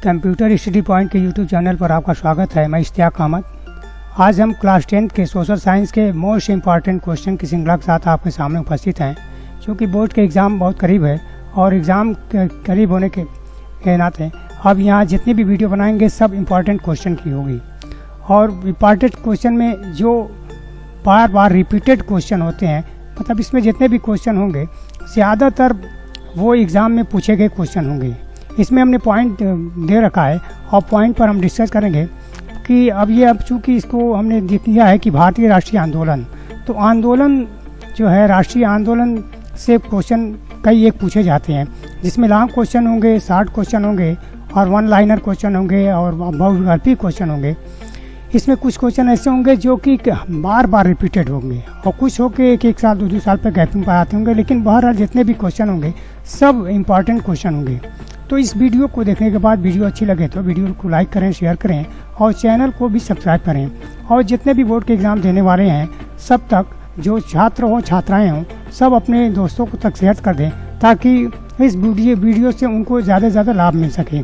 Computer study point के YouTube channel पर आपका स्वागत है। मैं इश्तियाक अहमद। आज हम क्लास 10th के सोशल साइंस के मोस्ट इम्पॉर्टेंट क्वेश्चन की श्रृंखला के साथ आपके सामने उपस्थित हैं। क्योंकि बोर्ड के एग्ज़ाम बहुत करीब है और एग्ज़ाम करीब होने के नाते अब यहाँ जितनी भी वीडियो बनाएंगे सब इम्पॉर्टेंट क्वेश्चन की होगी। और इम्पॉर्टेंट क्वेश्चन में जो बार बार रिपीटेड क्वेश्चन होते हैं, मतलब इसमें जितने भी क्वेश्चन होंगे ज़्यादातर वो एग्ज़ाम में पूछे गए क्वेश्चन होंगे। इसमें हमने पॉइंट दे रखा है और पॉइंट पर हम डिस्कस करेंगे कि अब चूँकि इसको हमने दिया है कि भारतीय राष्ट्रीय आंदोलन, तो आंदोलन जो है राष्ट्रीय आंदोलन से क्वेश्चन कई एक पूछे जाते हैं, जिसमें लॉन्ग क्वेश्चन होंगे, शॉर्ट क्वेश्चन होंगे और वन लाइनर क्वेश्चन होंगे और बहुविकल्पी क्वेश्चन होंगे। इसमें कुछ क्वेश्चन ऐसे होंगे जो कि बार बार रिपीटेड होंगे और कुछ होके एक साल दो साल पर गैपिंग पर आते होंगे, लेकिन बहरहाल जितने भी क्वेश्चन होंगे सब इम्पॉर्टेंट क्वेश्चन होंगे। तो इस वीडियो को देखने के बाद वीडियो अच्छी लगे तो वीडियो को लाइक करें, शेयर करें और चैनल को भी सब्सक्राइब करें। और जितने भी बोर्ड के एग्ज़ाम देने वाले हैं सब तक, जो छात्र हों छात्राएँ हों, सब अपने दोस्तों को तक शेयर कर दें ताकि इस वीडियो से उनको ज़्यादा से ज़्यादा लाभ मिल सके।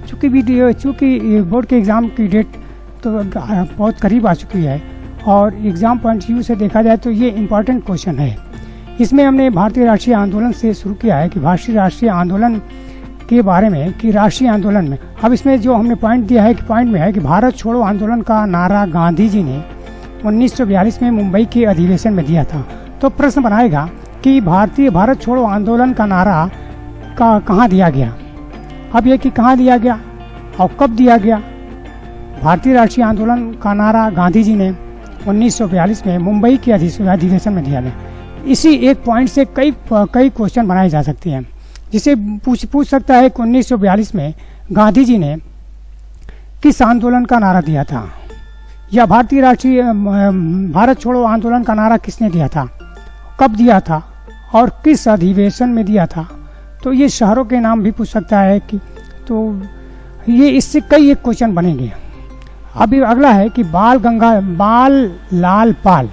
चूँकि बोर्ड के एग्ज़ाम की डेट तो बहुत करीब आ चुकी है और एग्ज़ाम पॉइंट व्यू से देखा जाए तो ये इम्पॉर्टेंट क्वेश्चन है। इसमें हमने भारतीय राष्ट्रीय आंदोलन से शुरू किया है कि भारतीय राष्ट्रीय आंदोलन के बारे में, कि राष्ट्रीय आंदोलन में अब इसमें जो हमने पॉइंट दिया है कि पॉइंट में है कि भारत छोड़ो आंदोलन का नारा गांधी जी ने 1942 में मुंबई के अधिवेशन में दिया था। तो प्रश्न बनाएगा कि भारत छोड़ो आंदोलन का नारा कहाँ दिया गया। अब ये कि कहाँ दिया गया और कब दिया गया। भारतीय राष्ट्रीय आंदोलन का नारा गांधी जी ने 1942 में मुंबई के अधिवेशन में दिया गया। इसी एक पॉइंट से कई क्वेश्चन बनाए जा सकते हैं, जिसे पूछ सकता है कि 1942 में गांधी जी ने किस आंदोलन का नारा दिया था, या भारत छोड़ो आंदोलन का नारा किसने दिया था, कब दिया था और किस अधिवेशन में दिया था। तो ये शहरों के नाम भी पूछ सकता है कि, तो ये इससे कई एक क्वेश्चन बनेंगे। अभी अगला है कि बाल लाल पाल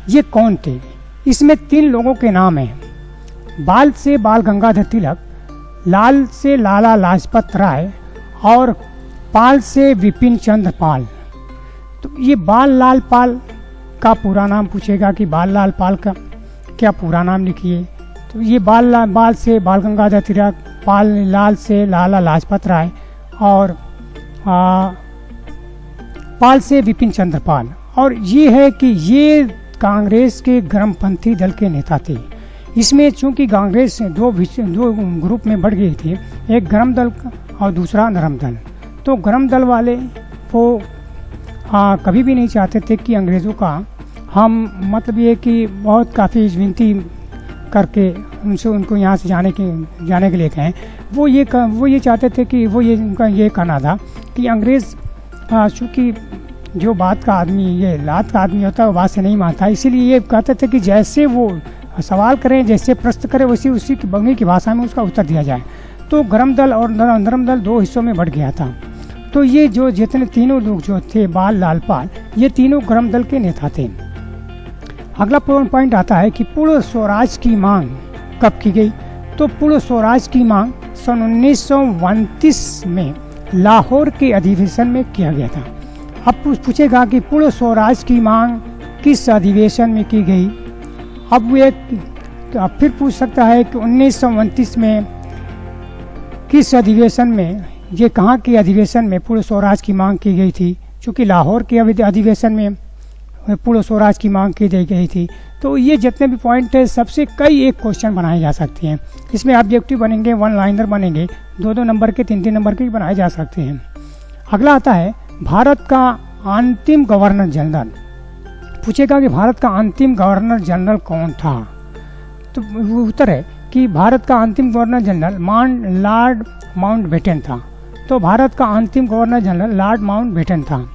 ये कौन थे। इसमें 3 लोगों के नाम हैं। बाल से बाल गंगाधर तिलक, लाल से लाला लाजपत राय और पाल से विपिन चंद्र पाल। तो ये बाल लाल पाल का पूरा नाम पूछेगा कि बाल लाल पाल का क्या पूरा नाम लिखिए। तो ये बाल से बाल गंगाधर तिलक, लाल से लाला लाजपत राय और पाल से विपिन चंद्र पाल। और ये है कि ये कांग्रेस के गर्मपंथी दल के नेता थे। इसमें चूंकि कांग्रेस दो ग्रुप में बढ़ गई थी, एक गर्म दल और दूसरा नरम दल। तो गर्म दल वाले वो कभी भी नहीं चाहते थे कि अंग्रेज़ों का हम, मतलब ये कि बहुत काफ़ी विनती करके उनको यहाँ से जाने के लिए कहें। वो ये चाहते थे कि उनका ये कहना था कि अंग्रेज़ चूँकि जो बात का आदमी, ये लात का आदमी होता है, वो बात से नहीं मानता, इसीलिए ये कहते थे कि जैसे वो सवाल करें, जैसे प्रश्न करें, वैसे उसी की बंगी की भाषा में उसका उत्तर दिया जाए। तो गर्म दल और नरम दल 2 हिस्सों में बढ़ गया था। तो ये जो जितने तीनों लोग जो थे, बाल लाल पाल, ये तीनों गर्म दल के नेता थे। अगला पॉइंट आता है कि पूर्ण स्वराज की मांग कब की गई। तो पूर्ण स्वराज की मांग सन 1929 में लाहौर के अधिवेशन में किया गया था। अब पूछेगा कि पूर्ण स्वराज की मांग किस अधिवेशन में की गई। अब फिर पूछ सकता है कि 1929 में किस अधिवेशन में, ये कहाँ के अधिवेशन में पूर्ण स्वराज की मांग की गई थी। चूँकि लाहौर के अधिवेशन में पूर्ण स्वराज की मांग की गई थी। तो ये जितने भी पॉइंट है सबसे कई एक क्वेश्चन बनाए जा सकते हैं। इसमें ऑब्जेक्टिव बनेंगे, वन लाइनर बनेंगे, 2-2 नंबर के, 3-3 नंबर के भी बनाए जा सकते हैं। अगला आता है भारत का अंतिम गवर्नर जनरल। पूछेगा कि भारत का अंतिम गवर्नर जनरल कौन था। तो उत्तर है कि भारत का अंतिम गवर्नर जनरल लॉर्ड माउंटबेटन था। तो भारत का अंतिम गवर्नर जनरल लॉर्ड माउंटबेटन था।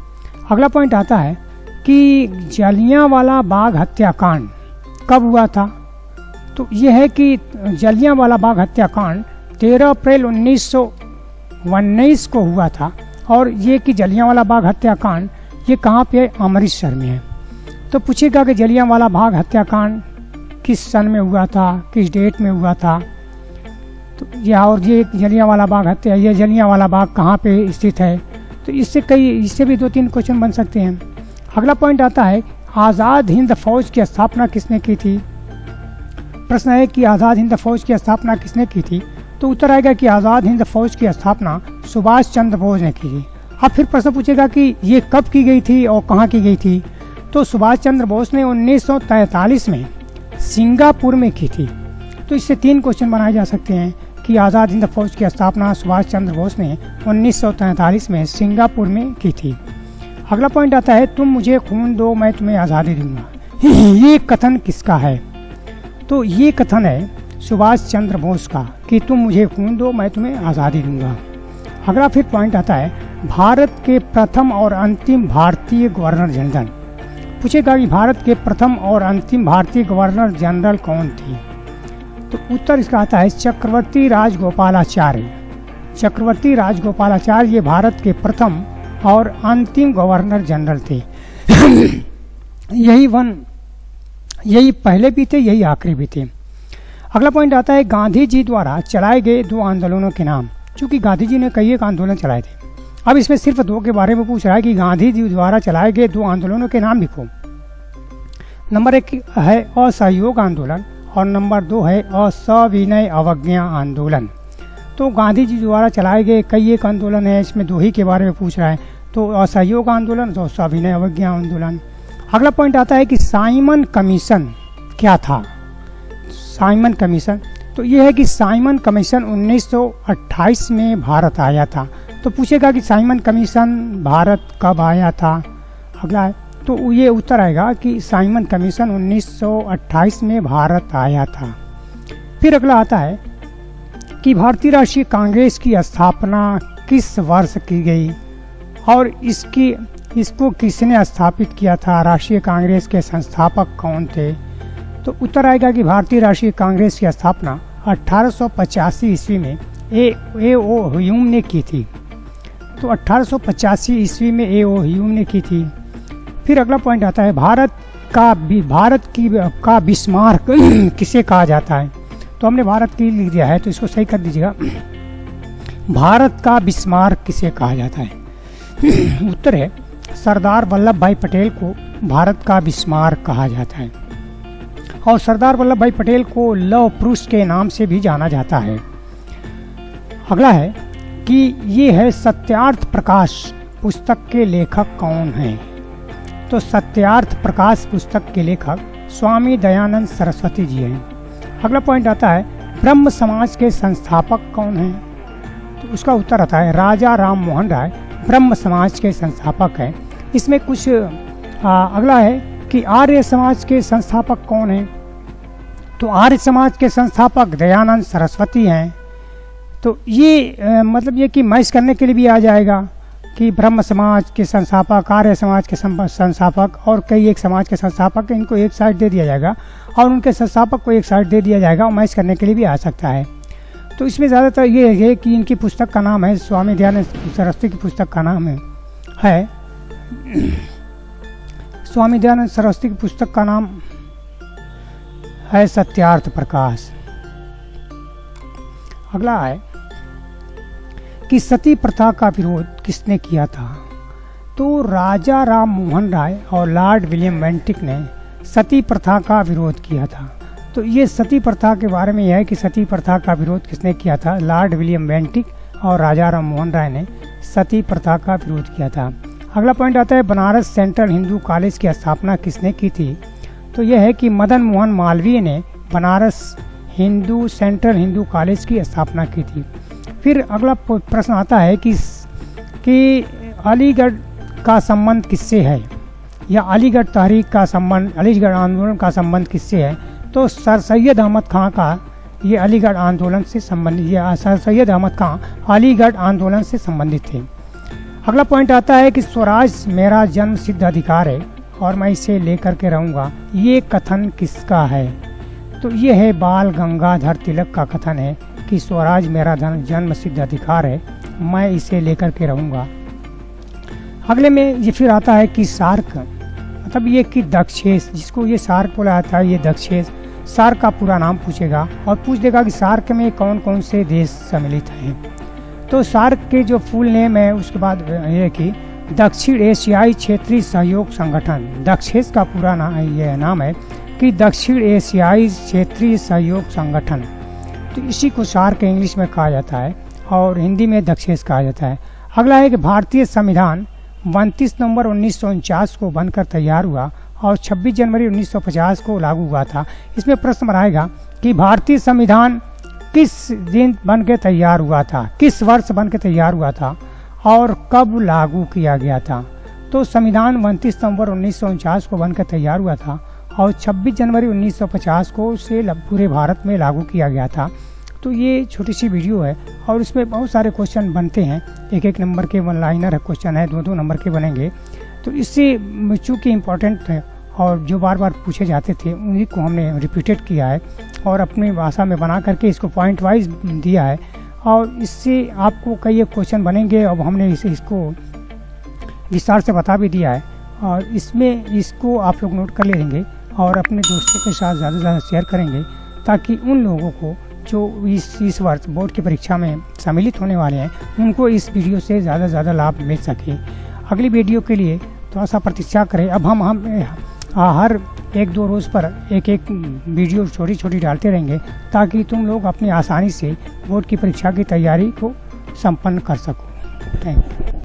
अगला पॉइंट आता है कि जलियांवाला बाग हत्याकांड कब हुआ था। तो यह है कि जलियांवाला बाग हत्याकांड 13 अप्रैल 1919 को हुआ था। और ये कि जलियांवाला बाग हत्याकांड ये कहाँ पे, अमृतसर में है। तो पूछेगा कि जलियांवाला बाग हत्याकांड किस सन में हुआ था, किस डेट में हुआ था। तो ये जलियांवाला बाग हत्या, ये जलियांवाला बाग कहाँ पे स्थित है। तो इससे भी 2-3 क्वेश्चन बन सकते हैं। अगला पॉइंट आता है आज़ाद हिंद फौज की स्थापना किसने की थी। प्रश्न है कि आज़ाद हिंद फौज की स्थापना किसने की थी। तो उत्तर आएगा कि आज़ाद हिंद फौज की स्थापना सुभाष चंद्र बोस ने की थी। अब फिर प्रश्न पूछेगा कि ये कब की गई थी और कहाँ की गई थी। तो सुभाष चंद्र बोस ने 1943 में सिंगापुर में की थी। तो इससे 3 क्वेश्चन बनाए जा सकते हैं कि आज़ाद हिंद फौज की स्थापना सुभाष चंद्र बोस ने 1943 में सिंगापुर में की थी। अगला पॉइंट आता है तुम मुझे खून दो मैं तुम्हें आज़ादी दूंगा। ये कथन किसका है। तो ये कथन है सुभाष चंद्र बोस का कि तुम मुझे खून दो मैं तुम्हें आज़ादी दूंगा। अगला फिर पॉइंट आता है भारत के प्रथम और अंतिम भारतीय गवर्नर जनरल। पूछेगा कि भारत के प्रथम और अंतिम भारतीय गवर्नर जनरल कौन थे। तो उत्तर इसका आता है चक्रवर्ती राजगोपालाचार्य। चक्रवर्ती राजगोपालाचार्य ये भारत के प्रथम और अंतिम गवर्नर जनरल थे। यही पहले भी थे, यही आखिरी भी थे। अगला पॉइंट आता है गांधी जी द्वारा चलाए गए 2 आंदोलनों के नाम। चूंकि गांधी जी ने कई एक आंदोलन चलाए थे, अब इसमें सिर्फ 2 के बारे में पूछ रहा है कि गांधी जी द्वारा चलाए गए 2 आंदोलनों के नाम लिखो। नंबर 1 है असहयोग आंदोलन और नंबर 2 है असविनय अवज्ञा आंदोलन। तो गांधी जी द्वारा चलाए गए कई एक आंदोलन है, इसमें 2 ही के बारे में पूछ रहा है। तो असहयोग आंदोलन और सविनय अवज्ञा आंदोलन। अगला पॉइंट आता है कि साइमन कमीशन क्या था। साइमन कमीशन, तो ये है कि साइमन कमीशन 1928 में भारत आया था। तो पूछेगा कि साइमन कमीशन भारत कब आया था। अगला है तो ये उत्तर आएगा कि साइमन कमीशन 1928 में भारत आया था। फिर अगला आता है कि भारतीय राष्ट्रीय कांग्रेस की स्थापना किस वर्ष की गई और इसको किसने स्थापित किया था। राष्ट्रीय कांग्रेस के संस्थापक कौन थे। तो उत्तर आएगा कि भारतीय राष्ट्रीय कांग्रेस की स्थापना 1885 ईस्वी में ए.ओ. ह्यूम ने की थी। तो 1885 ईस्वी में ए.ओ. ह्यूम ने की थी। फिर अगला पॉइंट आता है भारत का बिस्मार्क किसे कहा जाता है। तो हमने भारत की लिख दिया है, तो इसको सही कर दीजिएगा। भारत का बिस्मार्क किसे कहा जाता है। उत्तर है सरदार वल्लभ भाई पटेल को भारत का बिस्मार्क कहा जाता है। और सरदार वल्लभ भाई पटेल को लौह पुरुष के नाम से भी जाना जाता है। अगला है कि ये है सत्यार्थ प्रकाश पुस्तक के लेखक कौन हैं। तो सत्यार्थ प्रकाश पुस्तक के लेखक स्वामी दयानंद सरस्वती जी हैं। अगला पॉइंट आता है ब्रह्म समाज के संस्थापक कौन हैं। तो उसका उत्तर आता है राजा राम मोहन राय ब्रह्म समाज के संस्थापक हैं। इसमें कुछ अगला है कि आर्य समाज के संस्थापक कौन हैं। तो आर्य समाज के संस्थापक दयानंद सरस्वती हैं। तो ये मतलब ये कि मैच करने के लिए भी आ जाएगा कि ब्रह्म समाज के संस्थापक, आर्य समाज के संस्थापक और कई एक समाज के संस्थापक, इनको एक साइड दे दिया जाएगा और उनके संस्थापक को एक साइड दे दिया जाएगा और मैच करने के लिए भी आ सकता है। तो इसमें ज़्यादातर ये है कि इनकी पुस्तक का नाम है स्वामी दयानंद सरस्वती की पुस्तक का नाम है स्वामी दयानंद सरस्वती की पुस्तक का नाम है सत्यार्थ प्रकाश। अगला है कि सती प्रथा का विरोध किसने किया था। तो राजा राम मोहन राय और लॉर्ड विलियम बेंटिक ने सती प्रथा का विरोध किया था। तो ये सती प्रथा के बारे में यह है कि सती प्रथा का विरोध किसने किया था। लॉर्ड विलियम बेंटिक और राजा राम मोहन राय ने सती प्रथा का विरोध किया था। अगला पॉइंट आता है बनारस सेंट्रल हिंदू कॉलेज की स्थापना किसने की थी। तो यह है कि मदन मोहन मालवीय ने बनारस सेंट्रल हिंदू कॉलेज की स्थापना की थी। फिर अगला प्रश्न आता है कि अलीगढ़ का संबंध किससे है या अलीगढ़ तहरीक का संबंध, अलीगढ़ आंदोलन का संबंध किससे है। तो सर सैयद अहमद खां का ये अलीगढ़ आंदोलन से संबंधित, ये सर सैयद अहमद खां अलीगढ़ आंदोलन से संबंधित थे। अगला पॉइंट आता है कि स्वराज मेरा जन्म सिद्ध अधिकार है और मैं इसे लेकर के रहूँगा, ये कथन किसका है। तो ये है बाल गंगाधर तिलक का कथन है कि स्वराज मेरा जन्म सिद्ध अधिकार है, मैं इसे लेकर के रहूँगा। अगले में ये फिर आता है कि सार्क, मतलब ये कि दक्षेस, जिसको ये सार्क बोला जाता है, ये दक्षेस सार्क का पूरा नाम पूछेगा और पूछ देगा कि सार्क में कौन कौन से देश सम्मिलित हैं। तो सार्क के जो फुल नेम है उसके बाद ये कि दक्षिण एशियाई क्षेत्रीय सहयोग संगठन। दक्षेस का पूरा नाम है कि दक्षिण एशियाई क्षेत्रीय सहयोग संगठन। तो इसी को सार्क इंग्लिश में कहा जाता है और हिंदी में दक्षेस कहा जाता है। अगला है कि भारतीय संविधान 29 नवंबर 1949 को बनकर तैयार हुआ और 26 जनवरी 1950 को लागू हुआ था। इसमें प्रश्न बनाएगा कि भारतीय संविधान किस दिन बन के तैयार हुआ था, किस वर्ष बन के तैयार हुआ था और कब लागू किया गया था। तो संविधान 29 नवंबर 1949 को बनकर तैयार हुआ था और 26 जनवरी 1950 को उसे पूरे भारत में लागू किया गया था। तो ये छोटी सी वीडियो है और इसमें बहुत सारे क्वेश्चन बनते हैं। एक एक नंबर के वन लाइनर क्वेश्चन है, दो दो नंबर के बनेंगे। तो इससे चूँकि इम्पोर्टेंट है और जो बार बार पूछे जाते थे उन्हीं को हमने रिपीटेड किया है और अपनी भाषा में बना करके इसको पॉइंट वाइज दिया है और इससे आपको कई एक क्वेश्चन बनेंगे। अब हमने इसको विस्तार से बता भी दिया है और इसमें इसको आप लोग नोट कर लेंगे और अपने दोस्तों के साथ ज़्यादा से ज़्यादा शेयर करेंगे ताकि उन लोगों को जो इस वर्ष बोर्ड की परीक्षा में सम्मिलित होने वाले हैं उनको इस वीडियो से ज़्यादा से ज़्यादा लाभ मिल सके। अगली वीडियो के लिए थोड़ा सा प्रतीक्षा करें। अब हम हर एक दो रोज़ पर एक एक वीडियो छोटी छोटी डालते रहेंगे ताकि तुम लोग अपनी आसानी से बोर्ड की परीक्षा की तैयारी को संपन्न कर सको। Thank you.